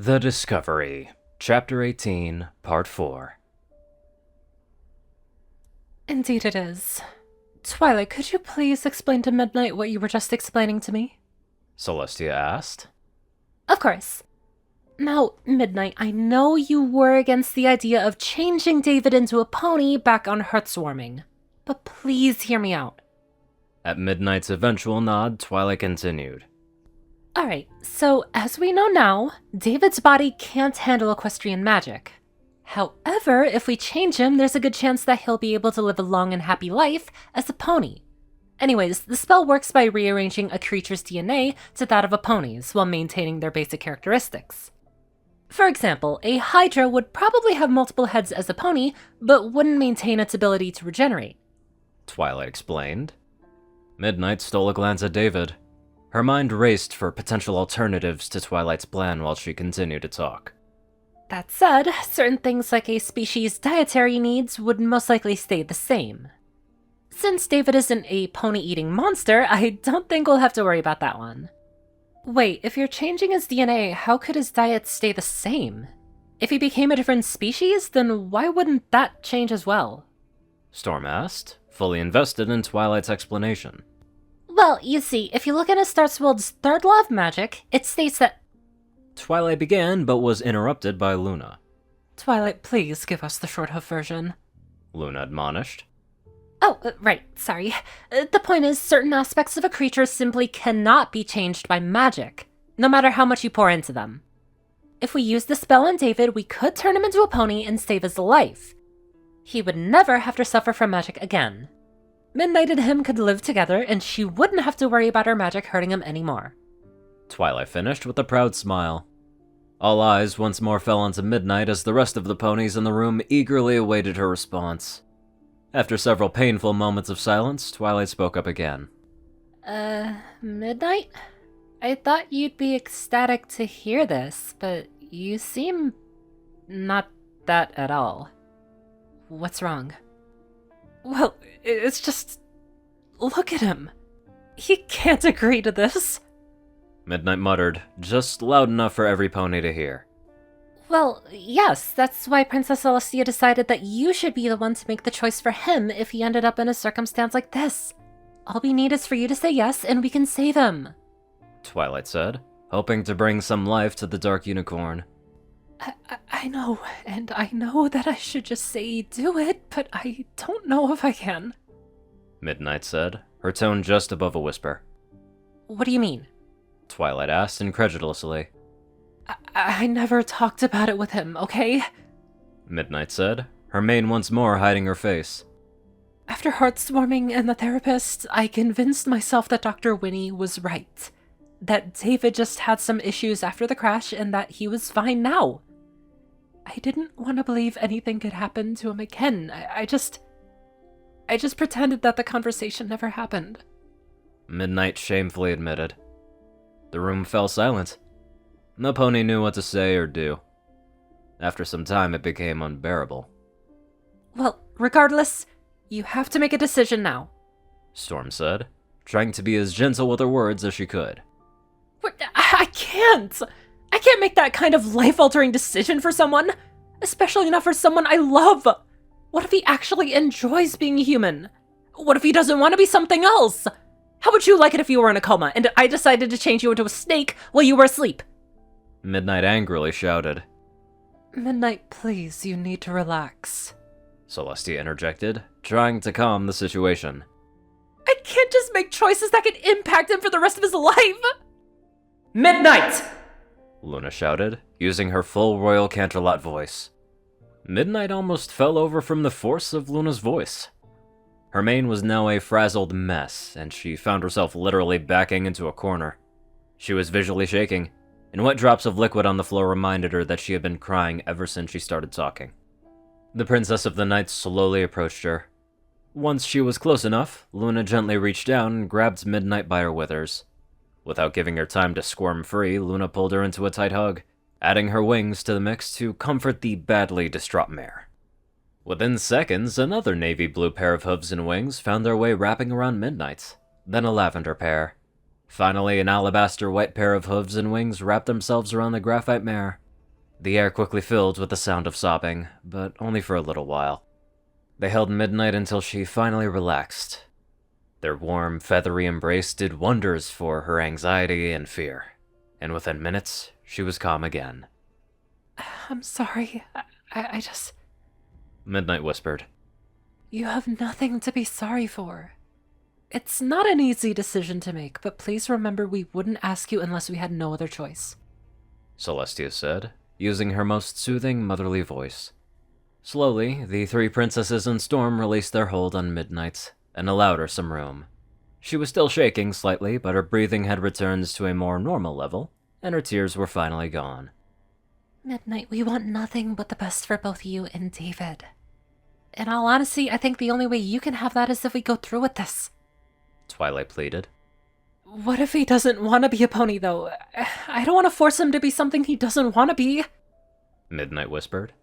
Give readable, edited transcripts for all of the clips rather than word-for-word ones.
The Discovery, Chapter 18, Part 4. Indeed it is. Twilight, could you please explain to Midnight what you were just explaining to me? Celestia asked. Of course. Now, Midnight, I know you were against the idea of changing David into a pony back on Hearthswarming, but please hear me out. At Midnight's eventual nod, Twilight continued. Alright, so as we know now, David's body can't handle equestrian magic. However, if we change him, there's a good chance that he'll be able to live a long and happy life as a pony. Anyways, the spell works by rearranging a creature's DNA to that of a pony's while maintaining their basic characteristics. For example, a Hydra would probably have multiple heads as a pony, but wouldn't maintain its ability to regenerate. Twilight explained. Midnight stole a glance at David. Her mind raced for potential alternatives to Twilight's plan while she continued to talk. That said, certain things like a species' dietary needs would most likely stay the same. Since David isn't a pony-eating monster, I don't think we'll have to worry about that one. Wait, if you're changing his DNA, how could his diet stay the same? If he became a different species, then why wouldn't that change as well? Storm asked, fully invested in Twilight's explanation. Well, you see, if you look at a Startsworld's third law of magic, it states that— Twilight began, but was interrupted by Luna. Twilight, please give us the short-hoof version. Luna admonished. Oh, right, sorry. The point is, certain aspects of a creature simply cannot be changed by magic, no matter how much you pour into them. If we use the spell on David, we could turn him into a pony and save his life. He would never have to suffer from magic again. Midnight and him could live together, and she wouldn't have to worry about her magic hurting him anymore. Twilight finished with a proud smile. All eyes once more fell onto Midnight as the rest of the ponies in the room eagerly awaited her response. After several painful moments of silence, Twilight spoke up again. Midnight? I thought you'd be ecstatic to hear this, but you seem not that at all. What's wrong? Well, it's just— look at him. He can't agree to this. Midnight muttered, just loud enough for every pony to hear. Well, yes, that's why Princess Celestia decided that you should be the one to make the choice for him if he ended up in a circumstance like this. All we need is for you to say yes, and we can save him. Twilight said, hoping to bring some life to the Dark Unicorn. I know, and I know that I should just say do it, but I don't know if I can. Midnight said, her tone just above a whisper. What do you mean? Twilight asked incredulously. I never talked about it with him, okay? Midnight said, her mane once more hiding her face. After Hearthswarming and the therapist, I convinced myself that Dr. Winnie was right. That David just had some issues after the crash and that he was fine now. I didn't want to believe anything could happen to him again. I just pretended that the conversation never happened. Midnight shamefully admitted. The room fell silent. No pony knew what to say or do. After some time, it became unbearable. Well, regardless, you have to make a decision now. Storm said, trying to be as gentle with her words as she could. I can't! I can't make that kind of life-altering decision for someone, especially not for someone I love. What if he actually enjoys being human? What if he doesn't want to be something else? How would you like it if you were in a coma and I decided to change you into a snake while you were asleep? Midnight angrily shouted. Midnight, please, you need to relax. Celestia interjected, trying to calm the situation. I can't just make choices that could impact him for the rest of his life! Midnight! Luna shouted, using her full Royal Canterlot voice. Midnight almost fell over from the force of Luna's voice. Her mane was now a frazzled mess, and she found herself literally backing into a corner. She was visually shaking, and wet drops of liquid on the floor reminded her that she had been crying ever since she started talking. The Princess of the Night slowly approached her. Once she was close enough, Luna gently reached down and grabbed Midnight by her withers. Without giving her time to squirm free, Luna pulled her into a tight hug, adding her wings to the mix to comfort the badly distraught mare. Within seconds, another navy blue pair of hooves and wings found their way wrapping around Midnight, then a lavender pair. Finally, an alabaster white pair of hooves and wings wrapped themselves around the graphite mare, The air quickly filled with the sound of sobbing, but only for a little while. They held Midnight until she finally relaxed. Their warm, feathery embrace did wonders for her anxiety and fear, and within minutes, she was calm again. I'm sorry. I just... Midnight whispered. You have nothing to be sorry for. It's not an easy decision to make, but please remember we wouldn't ask you unless we had no other choice. Celestia said, using her most soothing, motherly voice. Slowly, the three princesses and Storm released their hold on Midnight and allowed her some room. She was still shaking slightly, but her breathing had returned to a more normal level, and her tears were finally gone. Midnight, we want nothing but the best for both you and David. In all honesty, I think the only way you can have that is if we go through with this. Twilight pleaded. What if he doesn't want to be a pony, though? I don't want to force him to be something he doesn't want to be. Midnight whispered.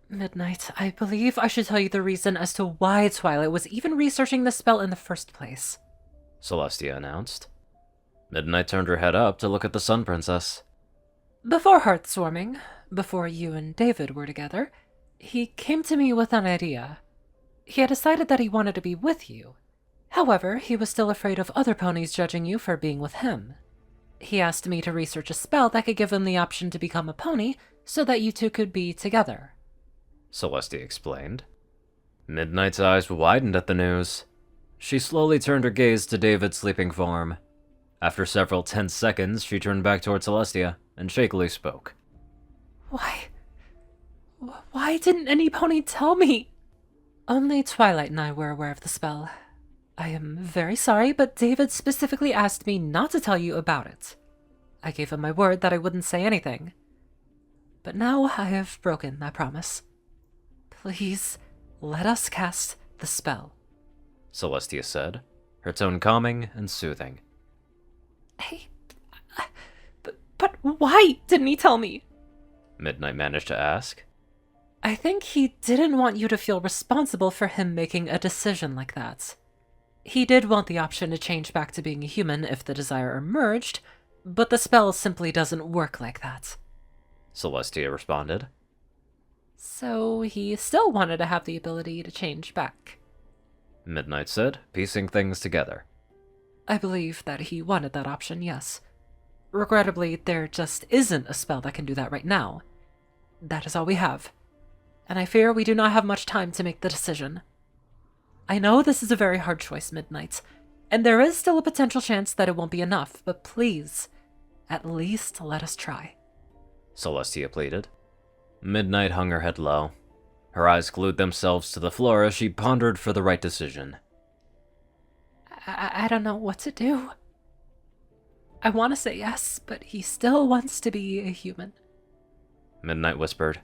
Midnight, I believe I should tell you the reason as to why Twilight was even researching the spell in the first place, Celestia announced. Midnight turned her head up to look at the Sun Princess. Before Heartswarming, before you and David were together, he came to me with an idea. He had decided that he wanted to be with you. However, he was still afraid of other ponies judging you for being with him. He asked me to research a spell that could give him the option to become a pony so that you two could be together, Celestia explained. Midnight's eyes widened at the news. She slowly turned her gaze to David's sleeping form. After several tense seconds, she turned back toward Celestia and shakily spoke. Why didn't any pony tell me? Only Twilight and I were aware of the spell. I am very sorry, but David specifically asked me not to tell you about it. I gave him my word that I wouldn't say anything. But now I have broken that promise. Please, let us cast the spell, Celestia said, her tone calming and soothing. Hey, but why didn't he tell me? Midnight managed to ask. I think he didn't want you to feel responsible for him making a decision like that. He did want the option to change back to being a human if the desire emerged, but the spell simply doesn't work like that, Celestia responded. So he still wanted to have the ability to change back, Midnight said, piecing things together. I believe that he wanted that option, yes. Regrettably, there just isn't a spell that can do that right now. That is all we have, and I fear we do not have much time to make the decision. I know this is a very hard choice, Midnight, and there is still a potential chance that it won't be enough, but please, at least let us try, Celestia pleaded. Midnight hung her head low. Her eyes glued themselves to the floor as she pondered for the right decision. I don't know what to do. I want to say yes, but he still wants to be a human. Midnight whispered.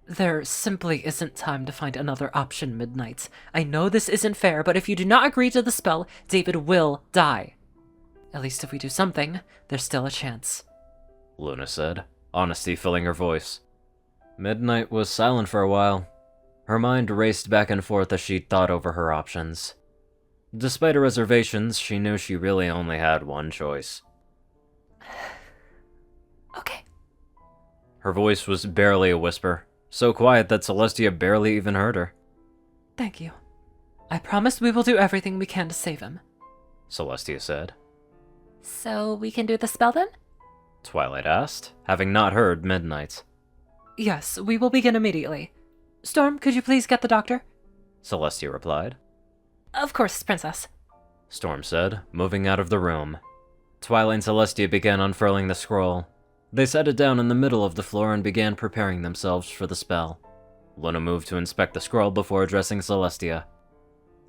There simply isn't time to find another option, Midnight. I know this isn't fair, but if you do not agree to the spell, David will die. At least if we do something, there's still a chance, Luna said, honesty filling her voice. Midnight was silent for a while. Her mind raced back and forth as she thought over her options. Despite her reservations, she knew she really only had one choice. Okay. Her voice was barely a whisper, so quiet that Celestia barely even heard her. Thank you. I promise we will do everything we can to save him, Celestia said. So we can do the spell then? Twilight asked, having not heard Midnight. Yes, we will begin immediately. Storm, could you please get the doctor? Celestia replied. Of course, Princess, Storm said, moving out of the room. Twilight and Celestia began unfurling the scroll. They set it down in the middle of the floor and began preparing themselves for the spell. Luna moved to inspect the scroll before addressing Celestia.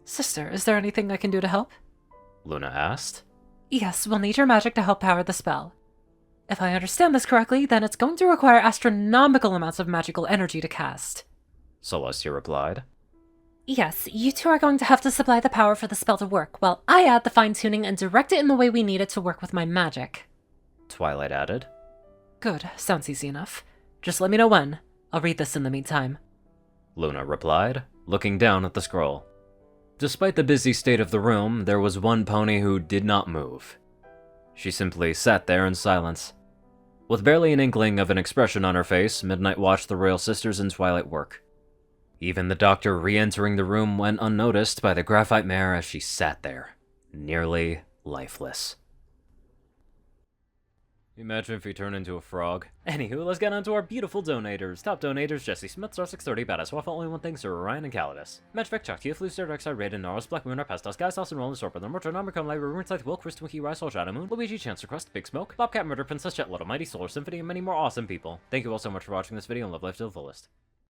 Sister, is there anything I can do to help? Luna asked. Yes, we'll need your magic to help power the spell. If I understand this correctly, then it's going to require astronomical amounts of magical energy to cast, Celestia replied. Yes, you two are going to have to supply the power for the spell to work, while I add the fine-tuning and direct it in the way we need it to work with my magic, Twilight added. Good, sounds easy enough. Just let me know when. I'll read this in the meantime, Luna replied, looking down at the scroll. Despite the busy state of the room, there was one pony who did not move. She simply sat there in silence. With barely an inkling of an expression on her face, Midnight watched the royal sisters in twilight work. Even the doctor re-entering the room went unnoticed by the graphite mare as she sat there, nearly lifeless. Imagine if you turn into a frog. Anywho, let's get on to our beautiful donators. Top donators: Jessie Smith, Star 630, BadassWaffle, Only One Thing, Ceru, Orion, and Caladis. MLP, JockeTF, Luciisu, Rayden, Narwhals, Blackmoonheart, Pastos, Guys, Austin, Roland, Sorpa, The Mortar, Nomicon, Library, Rumor Scythe, Will, Chris, Twinkie, Rise, Soul, Shadow Moon, Luigi, Chancer Crust, Big Smoke, Bobcat, Murder Princess, Jet, Little Mighty, Solar Symphony, and many more awesome people. Thank you all so much for watching this video, and live life to the fullest.